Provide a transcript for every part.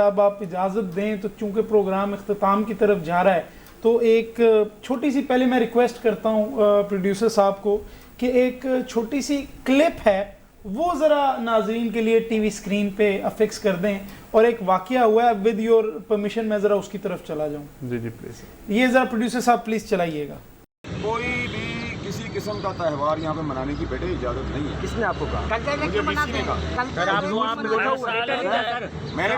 اب آپ اجازت دیں تو چونکہ پروگرام اختتام کی طرف جا رہا ہے تو ایک چھوٹی سی پہلے میں ریکویسٹ کرتا ہوں پروڈیوسر صاحب کو کہ ایک چھوٹی سی کلپ ہے وہ ذرا ناظرین کے لیے ٹی وی اسکرین پہ افکس کر دیں، اور ایک واقعہ ہوا ہے، ود یور پرمیشن میں ذرا اس کی طرف چلا جاؤں. جی جی پلیز. یہ ذرا پروڈیوسر صاحب پلیز چلائیے گا. کوئی بھی کسی قسم کا تہوار یہاں پہ منانے کی بیٹے اجازت نہیں ہے. کس نے آپ کو کہا؟ مجھے BC نے کہا. میں نے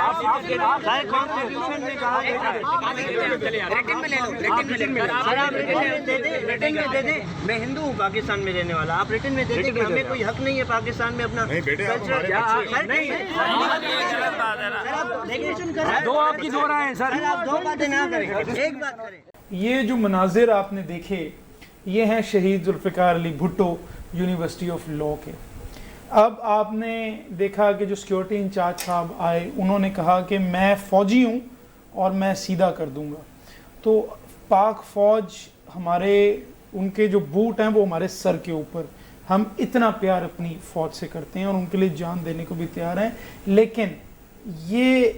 میں ہندو ہوں پاکستان میں رہنے والا، آپ ریٹن میں دے دیں کہ ہمیں کوئی حق نہیں ہے پاکستان میں اپنا نہیں بیٹے آپ ہمارے بچے دو آپ کی دو رائے ہیں سر، آپ دو باتیں نہ کریں، ایک بات کریں. یہ جو مناظر آپ نے دیکھے یہ ہیں شہید Zulfiqar Ali Bhutto university of law کے. اب آپ نے دیکھا کہ جو سیکیورٹی انچارج صاحب آئے انہوں نے کہا کہ میں فوجی ہوں اور میں سیدھا کر دوں گا. تو پاک فوج ہمارے ان کے جو بوٹ ہیں وہ ہمارے سر کے اوپر، ہم اتنا پیار اپنی فوج سے کرتے ہیں اور ان کے لیے جان دینے کو بھی تیار ہیں. لیکن یہ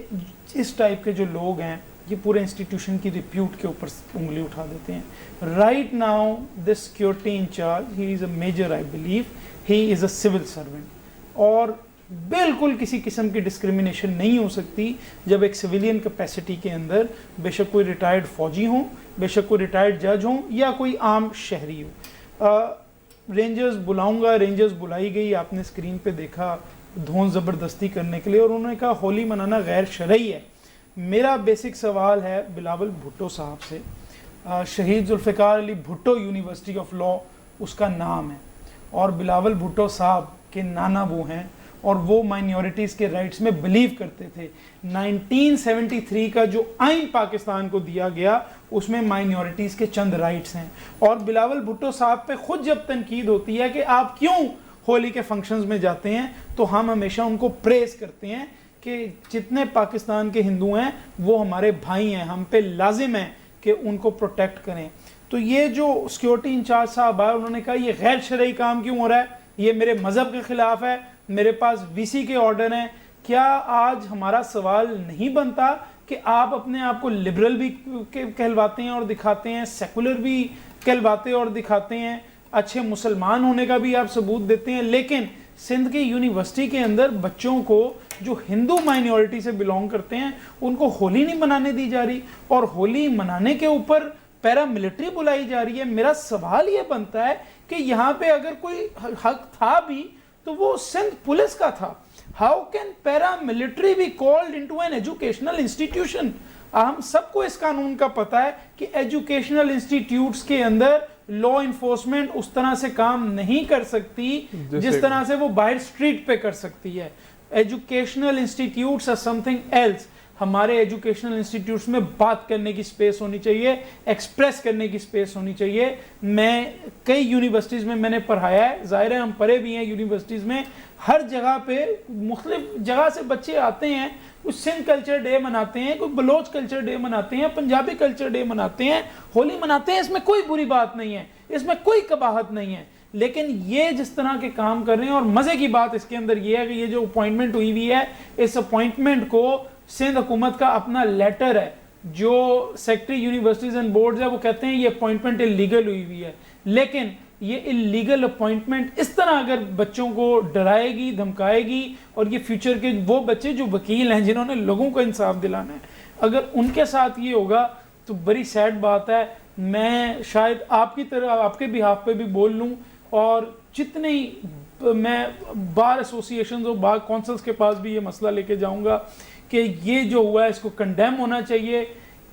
اس ٹائپ کے جو لوگ ہیں یہ پورے انسٹیٹیوشن کی ریپیوٹ کے اوپر انگلی اٹھا دیتے ہیں. Right now this security incharge he is a major, I believe he is a civil servant, اور بالکل کسی قسم کی ڈسکریمنیشن نہیں ہو سکتی جب ایک سویلین کیپیسٹی کے اندر بے شک کوئی ریٹائرڈ فوجی ہوں، بے شک کوئی ریٹائرڈ جج ہوں یا کوئی عام شہری ہو. رینجرز بلاؤں گا، رینجرز بلائی گئی، آپ نے اسکرین پہ دیکھا دھون زبردستی کرنے کے لیے، اور انہوں نے کہا ہولی منانا غیر شرعی ہے. میرا بیسک سوال ہے بلاول بھٹو صاحب سے. شہید Zulfiqar Ali Bhutto university of law اس کا نام ہے، اور بلاول بھٹو صاحب کے نانا وہ ہیں، اور وہ مائنورٹیز کے رائٹس میں بلیو کرتے تھے. 1973 کا جو آئین پاکستان کو دیا گیا اس میں مائنورٹیز کے چند رائٹس ہیں، اور بلاول بھٹو صاحب پہ خود جب تنقید ہوتی ہے کہ آپ کیوں ہولی کے فنکشنز میں جاتے ہیں تو ہم ہمیشہ ان کو پریز کرتے ہیں کہ جتنے پاکستان کے ہندو ہیں وہ ہمارے بھائی ہیں، ہم پہ لازم ہے کہ ان کو پروٹیکٹ کریں. تو یہ جو سیکیورٹی انچارج صاحب آئے انہوں نے کہا یہ غیر شرعی کام کیوں ہو رہا ہے، یہ میرے مذہب کے خلاف ہے، میرے پاس VC کے آرڈر ہیں. کیا آج ہمارا سوال نہیں بنتا کہ آپ اپنے آپ کو لبرل بھی کہلواتے ہیں اور دکھاتے ہیں، سیکولر بھی کہلواتے اور دکھاتے ہیں، اچھے مسلمان ہونے کا بھی آپ ثبوت دیتے ہیں، لیکن سندھ کی یونیورسٹی کے اندر بچوں کو جو ہندو مائنورٹی سے بلونگ کرتے ہیں ان کو ہولی نہیں منانے دی جا رہی، اور ہولی منانے کے اوپر پیرا ملٹری بلائی جا رہی ہے. میرا سوال یہ بنتا ہے کہ یہاں پہ اگر کوئی حق تھا بھی تو وہ سندھ پولیس کا تھا. How can paramilitary be called into an educational institution? ہم سب کو اس قانون کا پتہ ہے کہ ایجوکیشنل انسٹیٹیوٹس کے اندر لا انفورسمنٹ اس طرح سے کام نہیں کر سکتی جس طرح سے وہ باہر سٹریٹ پہ کر سکتی ہے. Educational institutes are something else. ہمارے ایجوکیشنل انسٹیٹیوٹس میں بات کرنے کی سپیس ہونی چاہیے، ایکسپریس کرنے کی سپیس ہونی چاہیے. میں کئی یونیورسٹیز میں نے پڑھایا ہے، ظاہر ہے ہم پڑھے بھی ہیں یونیورسٹیز میں، ہر جگہ پہ مختلف جگہ سے بچے آتے ہیں، کوئی سندھ کلچر ڈے مناتے ہیں، کوئی بلوچ کلچر ڈے مناتے ہیں، پنجابی کلچر ڈے مناتے ہیں، ہولی مناتے ہیں. اس میں کوئی بری بات نہیں ہے، اس میں کوئی قباحت نہیں ہے. لیکن یہ جس طرح کے کام کر رہے ہیں، اور مزے کی بات اس کے اندر یہ ہے کہ یہ جو اپوائنٹمنٹ ہوئی ہوئی ہے اس اپوائنٹمنٹ کو سندھ حکومت کا اپنا لیٹر ہے، جو سیکٹری یونیورسٹیز اینڈ بورڈز ہے وہ کہتے ہیں یہ اپوائنٹمنٹ اللیگل ہوئی ہوئی ہے. لیکن یہ اللیگل اپوائنٹمنٹ اس طرح اگر بچوں کو ڈرائے گی، دھمکائے گی، اور یہ فیوچر کے وہ بچے جو وکیل ہیں جنہوں نے لوگوں کو انصاف دلانا ہے، اگر ان کے ساتھ یہ ہوگا تو بڑی سیڈ بات ہے. میں شاید آپ کی طرح آپ کے بہاف پہ بھی بول لوں، اور جتنی میں بار ایسوسیشنز اور بار کونسلز کے پاس بھی یہ مسئلہ لے کے جاؤں گا کہ یہ جو ہوا ہے اس کو کنڈیم ہونا چاہیے.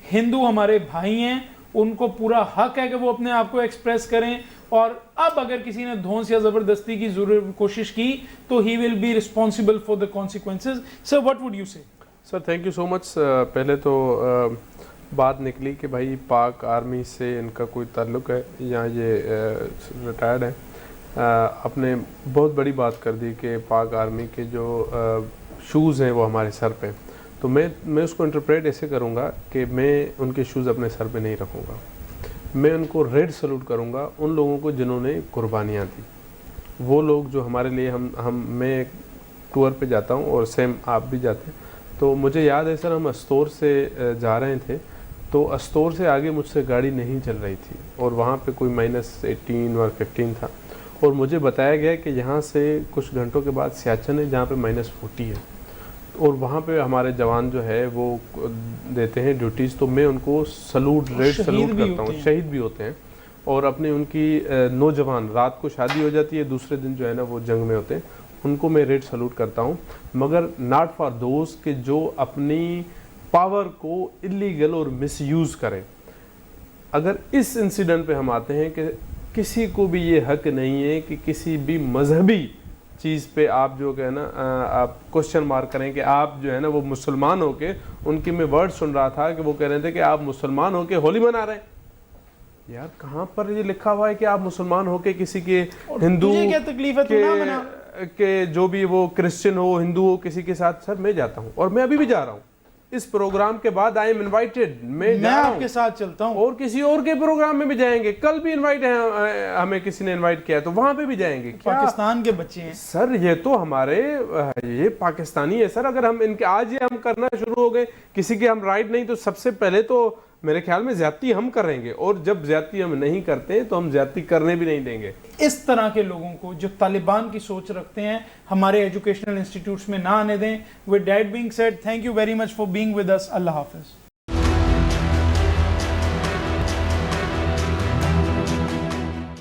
ہندو ہمارے بھائی ہیں، ان کو پورا حق ہے کہ وہ اپنے آپ کو ایکسپریس کریں، اور اب اگر کسی نے دھونس یا زبردستی کی کوشش کی تو he will be responsible for the consequences. Sir what would you say? Sir thank you so much. پہلے تو بات نکلی کہ بھائی پاک آرمی سے ان کا کوئی تعلق ہے یا یہ ریٹائرڈ ہیں. آپ نے بہت بڑی بات کر دی کہ پاک آرمی کے جو شوز ہیں وہ ہمارے سر پہ، تو میں اس کو انٹرپریٹ ایسے کروں گا کہ میں ان کے شوز اپنے سر پہ نہیں رکھوں گا. میں ان کو ریڈ سلوٹ کروں گا ان لوگوں کو جنہوں نے قربانیاں دی. وہ لوگ جو ہمارے لیے میں ٹور پہ جاتا ہوں اور سیم آپ بھی جاتے ہیں، تو مجھے یاد ہے سر ہم استور سے جا رہے تھے تو استور سے آگے مجھ سے گاڑی نہیں چل رہی تھی اور وہاں پہ کوئی -18 اور 15 تھا اور مجھے بتایا گیا کہ یہاں سے کچھ گھنٹوں کے بعد سیاچن ہے جہاں پہ -40 ہے اور وہاں پہ ہمارے جوان جو ہے وہ دیتے ہیں ڈیوٹیز تو میں ان کو سلوٹ ریڈ سلوٹ کرتا ہوں. شہید بھی ہوتے ہیں اور اپنے ان کی نوجوان رات کو شادی ہو جاتی ہے دوسرے دن جو ہے نا وہ جنگ میں ہوتے ہیں ان کو میں ریڈ سلوٹ کرتا ہوں مگر ناٹ فار دوز کہ جو اپنی پاور کو اللیگل اور مس یوز کریں. اگر اس انسیڈنٹ پہ ہم آتے ہیں کہ کسی کو بھی یہ حق نہیں ہے کہ کسی بھی مذہبی چیز پہ آپ جو کہ نا آپ کوشچن مارک کریں کہ آپ جو ہے نا وہ مسلمان ہو کے ان کی میں ورڈ سن رہا تھا کہ وہ کہہ رہے تھے کہ آپ مسلمان ہو کے ہولی منا رہے ہیں. یار کہاں پر یہ لکھا ہوا ہے کہ آپ مسلمان ہو کے کسی کے ہندو کیا تکلیف ہے تو نہ منا کہ جو بھی وہ کرسچن ہو ہندو ہو کسی کے ساتھ. سر میں جاتا ہوں اور میں ابھی بھی جا رہا ہوں اس پروگرام کے بعد آئی ایم انوائٹڈ میں آپ کے ساتھ چلتا ہوں اور کسی اور کے پروگرام میں بھی جائیں گے. کل بھی انوائٹ ہے ہمیں کسی نے انوائٹ کیا تو وہاں پہ بھی جائیں گے. پاکستان کے بچے ہیں سر یہ تو ہمارے یہ پاکستانی ہے سر. اگر ہم ان کے آج یہ ہم کرنا شروع ہو گئے کسی کے ہم رائٹ نہیں تو سب سے پہلے تو میرے خیال میں زیادتی ہم کریں گے اور جب زیادتی ہم نہیں کرتے تو ہم زیادتی کرنے بھی نہیں دیں گے. اس طرح کے لوگوں کو جو طالبان کی سوچ رکھتے ہیں ہمارے ایجوکیشنل انسٹیٹیوٹس میں نہ آنے دیں. With that being said, thank you very much for being with us. اللہ حافظ.